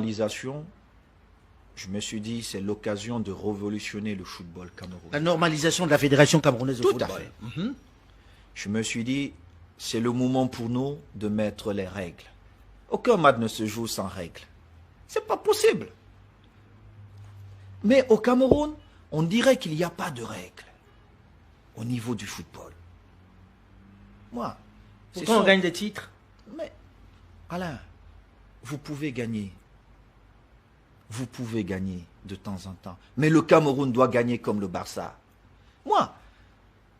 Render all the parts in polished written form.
normalisation, je me suis dit, c'est l'occasion de révolutionner le football camerounais. La normalisation de la Fédération camerounaise de Tout football. à fait. Je me suis dit, c'est le moment pour nous de mettre les règles. Aucun match ne se joue sans règles. C'est pas possible. Mais au Cameroun, on dirait qu'il n'y a pas de règles au niveau du football. Moi, Pourquoi on gagne des titres? Mais, Alain, vous pouvez gagner. Vous pouvez gagner de temps en temps. Mais le Cameroun doit gagner comme le Barça. Moi,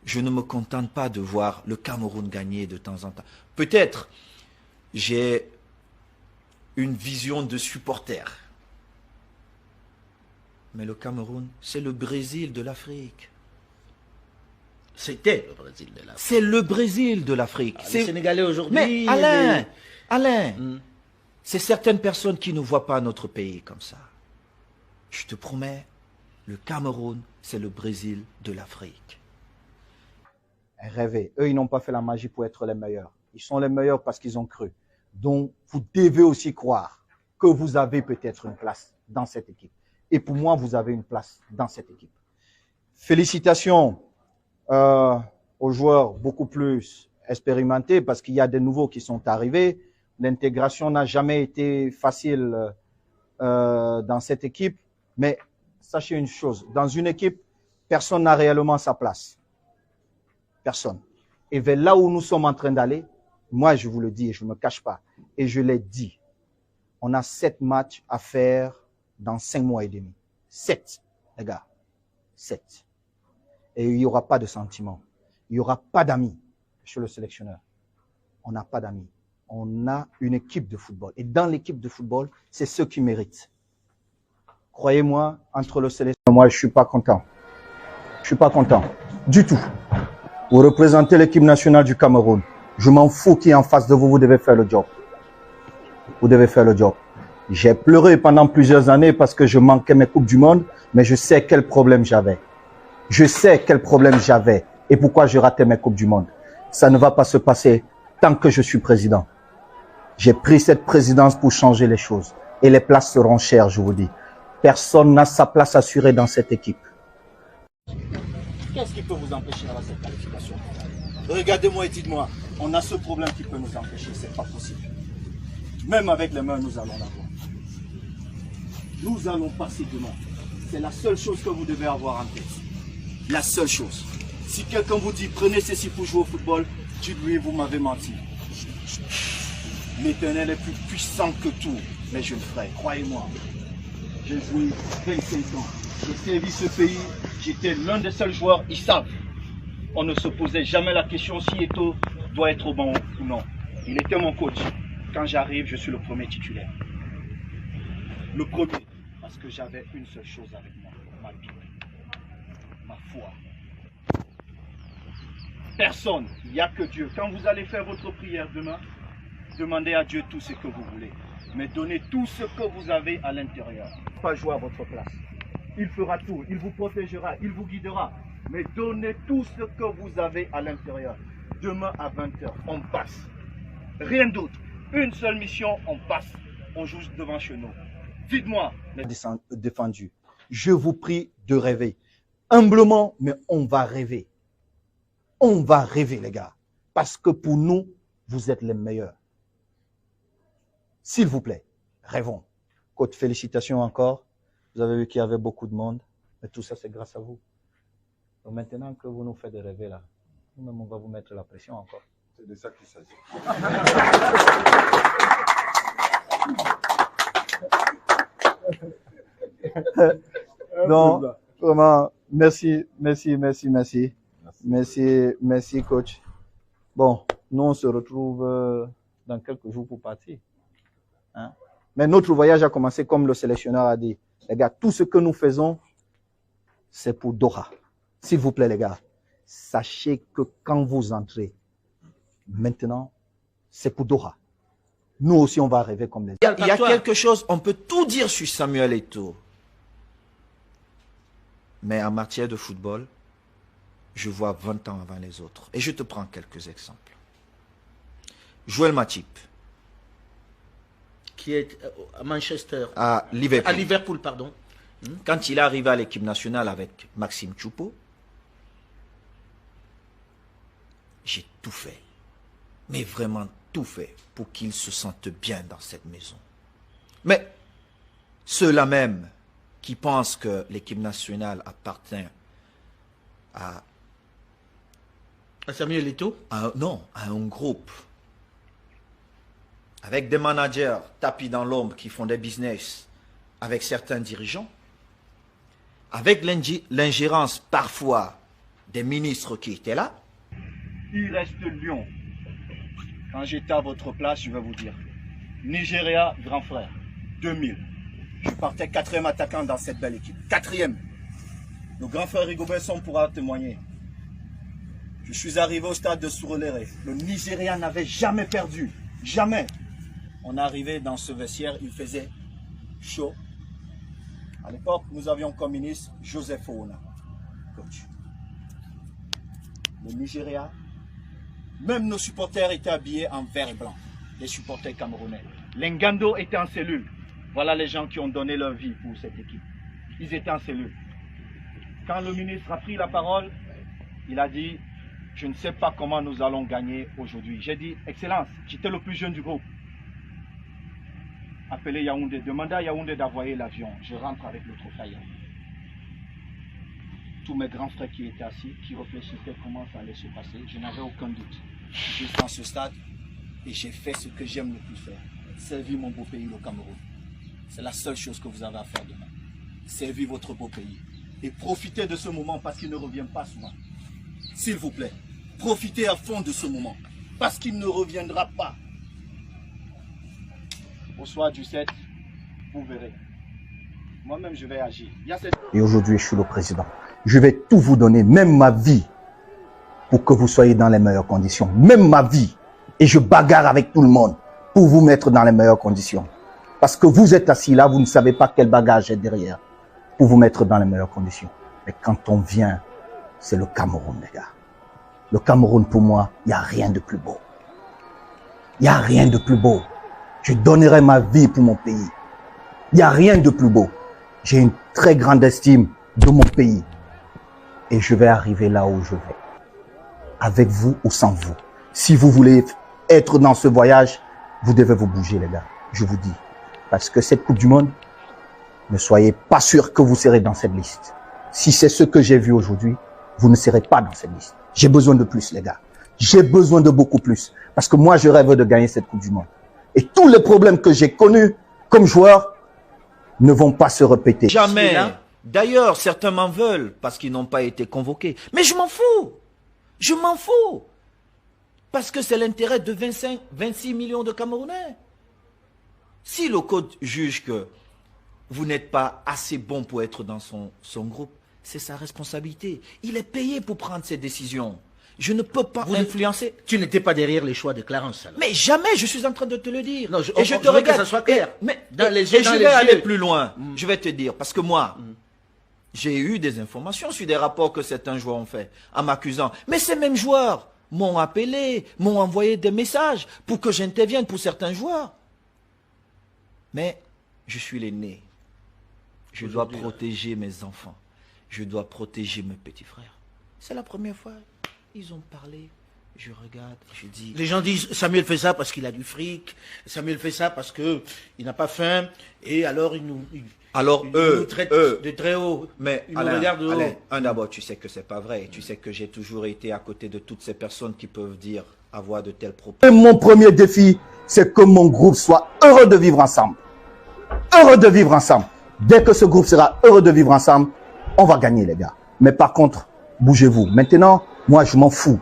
je ne me contente pas de voir le Cameroun gagner de temps en temps. Peut-être, j'ai une vision de supporter. Mais le Cameroun, c'est le Brésil de l'Afrique. C'était le Brésil de l'Afrique. C'est le Brésil de l'Afrique. Les Sénégalais aujourd'hui... Mais Alain, c'est certaines personnes qui ne voient pas notre pays comme ça. Je te promets, le Cameroun, c'est le Brésil de l'Afrique. Rêver. Eux, ils n'ont pas fait la magie pour être les meilleurs. Ils sont les meilleurs parce qu'ils ont cru. Donc, vous devez aussi croire que vous avez peut-être une place dans cette équipe. Et pour moi, vous avez une place dans cette équipe. Félicitations aux joueurs beaucoup plus expérimentés parce qu'il y a des nouveaux qui sont arrivés. L'intégration n'a jamais été facile dans cette équipe. Mais sachez une chose, dans une équipe, personne n'a réellement sa place. Personne. Et vers là où nous sommes en train d'aller, moi je vous le dis et je ne me cache pas, et je l'ai dit, on a 7 matchs à faire dans 5 mois et demi. 7, les gars. 7. Et il n'y aura pas de sentiments. Il n'y aura pas d'amis chez le sélectionneur. On n'a pas d'amis. On a une équipe de football. Et dans l'équipe de football, c'est ceux qui méritent. Croyez-moi, entre le sélectionneur et moi, je ne suis pas content. Je ne suis pas content. Du tout. Vous représentez l'équipe nationale du Cameroun. Je m'en fous qui est en face de vous, vous devez faire le job. Vous devez faire le job. J'ai pleuré pendant plusieurs années parce que je manquais mes Coupes du Monde, mais je sais quel problème j'avais. Je sais quel problème j'avais et pourquoi je ratais mes Coupes du Monde. Ça ne va pas se passer tant que je suis président. J'ai pris cette présidence pour changer les choses. Et les places seront chères, je vous dis. Personne n'a sa place assurée dans cette équipe. Qu'est-ce qui peut vous empêcher d'avoir cette qualification? Regardez-moi et dites-moi, on a ce problème qui peut nous empêcher, c'est pas possible. Même avec les mains, nous allons l'avoir. Nous allons passer demain. C'est la seule chose que vous devez avoir en tête. La seule chose. Si quelqu'un vous dit, prenez ceci pour jouer au football, dites-lui, vous m'avez menti. L'Éternel est plus puissant que tout, mais je le ferai, croyez-moi. J'ai joué 25 ans. J'ai servi ce pays. J'étais l'un des seuls joueurs, ils savent. On ne se posait jamais la question si Eto'o doit être au banc ou non. Il était mon coach. Quand j'arrive, je suis le premier titulaire. Le premier, parce que j'avais une seule chose avec moi, ma Bible, ma foi. Personne, il n'y a que Dieu. Quand vous allez faire votre prière demain, demandez à Dieu tout ce que vous voulez. Mais donnez tout ce que vous avez à l'intérieur. Pas jouer à votre place. Il fera tout, il vous protégera, il vous guidera. Mais donnez tout ce que vous avez à l'intérieur. Demain à 20h, on passe. Rien d'autre. Une seule mission, on passe. On joue devant chez nous. Dites-moi. Défendu. Je vous prie de rêver. Humblement, mais on va rêver. On va rêver, les gars. Parce que pour nous, vous êtes les meilleurs. S'il vous plaît, rêvons. Côte, félicitations encore. Vous avez vu qu'il y avait beaucoup de monde. Mais tout ça, c'est grâce à vous. Donc maintenant que vous nous faites rêver là, nous-mêmes, on va vous mettre la pression encore. C'est de ça qu'il s'agit. Donc, vraiment, merci, coach. Bon, nous, on se retrouve dans quelques jours pour partir. Hein? Mais notre voyage a commencé comme le sélectionneur a dit. Les gars, tout ce que nous faisons, c'est pour Doha. S'il vous plaît, les gars, sachez que quand vous entrez, maintenant, c'est pour Doha. Nous aussi, on va rêver comme les autres. Il y a quelque chose, on peut tout dire sur Samuel Eto'o. Mais en matière de football, je vois 20 ans avant les autres. Et je te prends quelques exemples. Joël Matip, qui est à Manchester. À Liverpool. À Liverpool, pardon. Quand il est arrivé à l'équipe nationale avec Maxime Choupo, j'ai tout fait, mais vraiment tout fait pour qu'il se sente bien dans cette maison. Mais ceux-là même qui pensent que l'équipe nationale appartient à Samuel Eto'o? Non, à un groupe avec des managers tapis dans l'ombre qui font des business avec certains dirigeants, avec l'ingérence parfois des ministres qui étaient là. Il reste Lyon. Quand j'étais à votre place, je vais vous dire. Nigeria, grand frère, 2000. Je partais 4e attaquant dans cette belle équipe. 4e. Le grand frère Rigobert Song pourra témoigner. Je suis arrivé au stade de Surulere. Le Nigeria n'avait jamais perdu. Jamais. On est arrivé dans ce vestiaire, il faisait chaud. À l'époque, nous avions comme ministre Joseph Ouna, coach. Le Nigeria, même nos supporters étaient habillés en vert et blanc. Les supporters camerounais. L'Engando était en cellule. Voilà les gens qui ont donné leur vie pour cette équipe. Ils étaient en cellule. Quand le ministre a pris la parole, il a dit, je ne sais pas comment nous allons gagner aujourd'hui. J'ai dit, Excellence, j'étais le plus jeune du groupe. Appelez Yaoundé, demandez à Yaoundé d'envoyer l'avion. Je rentre avec le trophée à Yaoundé. Tous mes grands frères qui étaient assis, qui réfléchissaient comment ça allait se passer, je n'avais aucun doute. Je suis dans ce stade et j'ai fait ce que j'aime le plus faire. Servir mon beau pays, le Cameroun. C'est la seule chose que vous avez à faire demain. Servir votre beau pays. Et profitez de ce moment parce qu'il ne revient pas souvent. S'il vous plaît, profitez à fond de ce moment parce qu'il ne reviendra pas. Au soir du 7, vous verrez. Moi-même, je vais agir. Et aujourd'hui, je suis le président. Je vais tout vous donner, même ma vie, pour que vous soyez dans les meilleures conditions. Même ma vie. Et je bagarre avec tout le monde pour vous mettre dans les meilleures conditions. Parce que vous êtes assis là, vous ne savez pas quel bagage est derrière pour vous mettre dans les meilleures conditions. Mais quand on vient, c'est le Cameroun, les gars. Le Cameroun, pour moi, il n'y a rien de plus beau. Il n'y a rien de plus beau. Je donnerai ma vie pour mon pays. Il n'y a rien de plus beau. J'ai une très grande estime de mon pays. Et je vais arriver là où je vais. Avec vous ou sans vous. Si vous voulez être dans ce voyage, vous devez vous bouger, les gars. Je vous dis. Parce que cette Coupe du Monde, ne soyez pas sûr que vous serez dans cette liste. Si c'est ce que j'ai vu aujourd'hui, vous ne serez pas dans cette liste. J'ai besoin de plus, les gars. J'ai besoin de beaucoup plus. Parce que moi, je rêve de gagner cette Coupe du Monde. Et tous les problèmes que j'ai connus comme joueur ne vont pas se répéter. Jamais. D'ailleurs, certains m'en veulent parce qu'ils n'ont pas été convoqués. Mais je m'en fous. Je m'en fous. Parce que c'est l'intérêt de 26 millions de Camerounais. Si le coach juge que vous n'êtes pas assez bon pour être dans son groupe, c'est sa responsabilité. Il est payé pour prendre ses décisions. Je ne peux pas influencer. Tu n'étais pas derrière les choix de Clarence, alors. Mais jamais, je suis en train de te le dire. Non, et je te regarde regarde. Que ça soit clair. Je vais aller plus loin. Je vais te dire, parce que moi, j'ai eu des informations sur des rapports que certains joueurs ont fait en m'accusant. Mais ces mêmes joueurs m'ont appelé, m'ont envoyé des messages pour que j'intervienne pour certains joueurs. Mais je suis l'aîné. Je dois protéger mes enfants. Je dois protéger mes petits frères. C'est la première fois. Ils ont parlé. Je regarde, je dis... Les gens disent, Samuel fait ça parce qu'il a du fric. Samuel fait ça parce qu'il n'a pas faim. Et alors, il nous traite de très haut. Mais il nous regarde de haut. D'abord, tu sais que c'est pas vrai. Tu sais que j'ai toujours été à côté de toutes ces personnes qui peuvent dire, avoir de tels propos. Et mon premier défi, c'est que mon groupe soit heureux de vivre ensemble. Heureux de vivre ensemble. Dès que ce groupe sera heureux de vivre ensemble, on va gagner, les gars. Mais par contre, bougez-vous. Maintenant, moi, je m'en fous.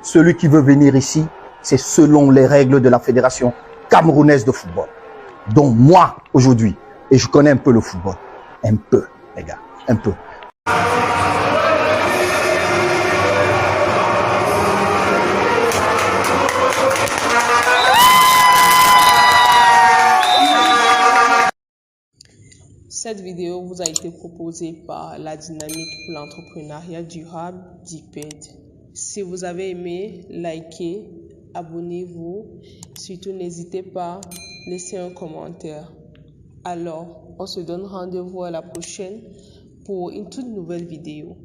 Celui qui veut venir ici, c'est selon les règles de la Fédération camerounaise de football. Donc moi, aujourd'hui, et je connais un peu le football. Un peu, les gars. Un peu. Cette vidéo vous a été proposée par la Dynamique pour l'entrepreneuriat durable (DIPED). Si vous avez aimé, likez, abonnez-vous. Surtout, n'hésitez pas laissez un commentaire. Alors, on se donne rendez-vous à la prochaine pour une toute nouvelle vidéo.